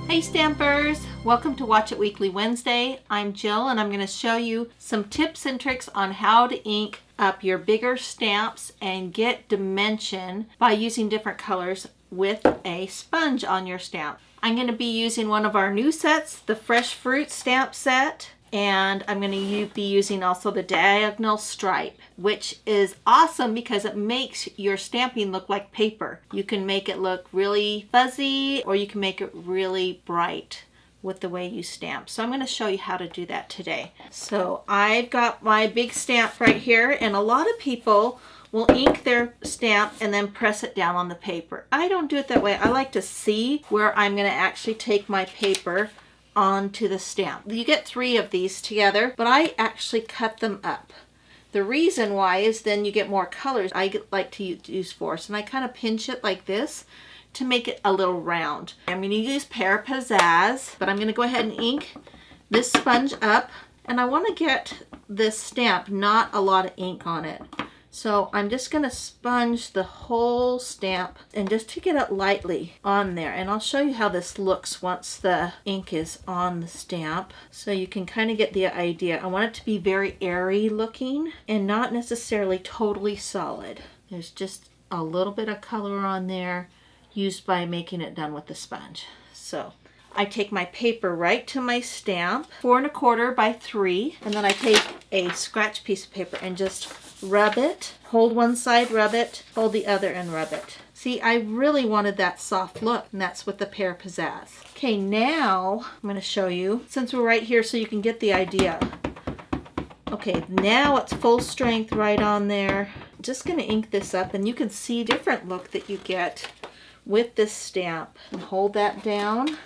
Hey Stampers! Welcome to Watch It Weekly Wednesday. I'm Jill and I'm going to show you some tips and tricks on how to ink up your bigger stamps and get dimension by using different colors with a sponge on your stamp. I'm going to be using one of our new sets, the Fresh Fruit stamp set. And I'm going to be using also the diagonal stripe, which is awesome because it makes your stamping look like paper. You can make it look really fuzzy or you can make it really bright with the way you stamp. So I'm going to show you how to do that today. So I've got my big stamp right here, and a lot of people will ink their stamp and then press it down on the paper. I don't do it that way. I like to see where I'm going to actually take my paper onto the stamp. You get 3 of these together, but I actually cut them up. The reason why is then you get more colors. I like to use force, and I kind of pinch it like this to make it a little round. I'm going to use Pear Pizzazz, but I'm going to go ahead and ink this sponge up, and I want to get this stamp not a lot of ink on it. So I'm just going to sponge the whole stamp and just to get it lightly on there. And I'll show you how this looks once the ink is on the stamp, so you can kind of get the idea. I want it to be very airy looking and not necessarily totally solid. There's just a little bit of color on there used by making it done with the sponge. So I take my paper right to my stamp, 4 1/4 by 3, and then I take a scratch piece of paper and just rub it, hold one side, rub it, hold the other and rub it. See, I really wanted that soft look, and that's with the Pear Pizzazz. Okay, now I'm going to show you, since we're right here so you can get the idea. Okay, now it's full strength right on there. I'm just going to ink this up, and you can see different look that you get with this stamp. And hold that down.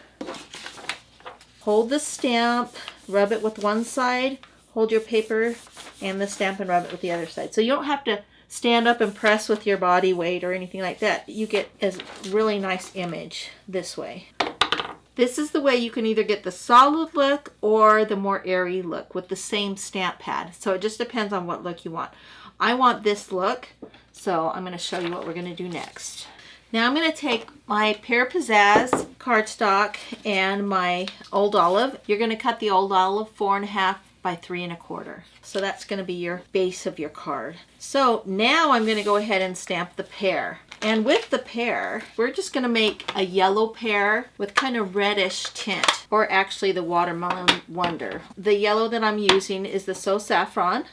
Hold the stamp, rub it with one side, hold your paper and the stamp and rub it with the other side. So you don't have to stand up and press with your body weight or anything like that. You get a really nice image this way. This is the way you can either get the solid look or the more airy look with the same stamp pad. So it just depends on what look you want. I want this look, so I'm going to show you what we're going to do next. Now I'm going to take my Pear Pizzazz cardstock and my Old Olive. You're going to cut the Old Olive 4 1/2 by 3 1/4. So that's going to be your base of your card. So now I'm going to go ahead and stamp the pear. And with the pear, we're just going to make a yellow pear with kind of reddish tint, or actually the Watermelon Wonder. The yellow that I'm using is the So Saffron.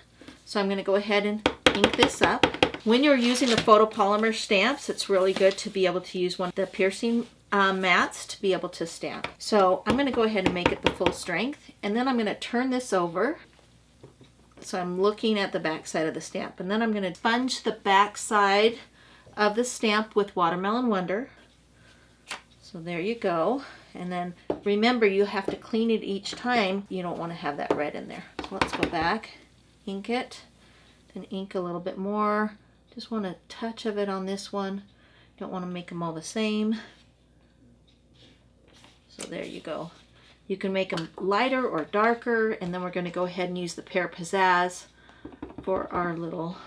So I'm going to go ahead and ink this up. When you're using the photopolymer stamps, it's really good to be able to use one of the piercing mats to be able to stamp. So I'm going to go ahead and make it the full strength, and then I'm going to turn this over so I'm looking at the back side of the stamp, and then I'm going to sponge the back side of the stamp with Watermelon Wonder. So there you go. And then remember, you have to clean it each time. You don't want to have that red in there. So let's go back, ink it, then ink a little bit more. Just want a touch of it on this one. Don't want to make them all the same. So there you go. You can make them lighter or darker, and then we're going to go ahead and use the Pear Pizzazz for our little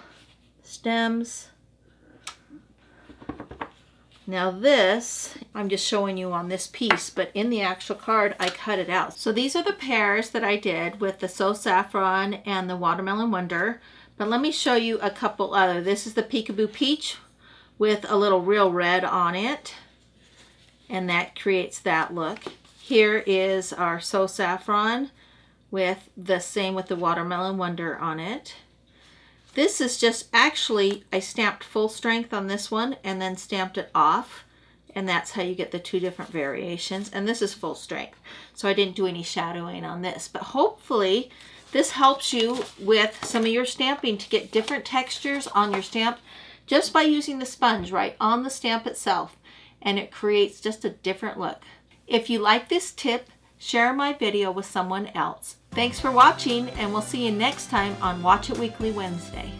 stems. Now this, I'm just showing you on this piece, but in the actual card, I cut it out. So these are the pears that I did with the So Saffron and the Watermelon Wonder. But let me show you a couple other. This is the Peekaboo Peach with a little real red on it, and that creates that look. Here is our So Saffron with the same with the Watermelon Wonder on it. This is just actually, I stamped full strength on this one and then stamped it off, and that's how you get the 2 different variations. And this is full strength, so I didn't do any shadowing on this, but hopefully this helps you with some of your stamping to get different textures on your stamp just by using the sponge right on the stamp itself, and it creates just a different look. If you like this tip, share my video with someone else. Thanks for watching, and we'll see you next time on Watch It Weekly Wednesday.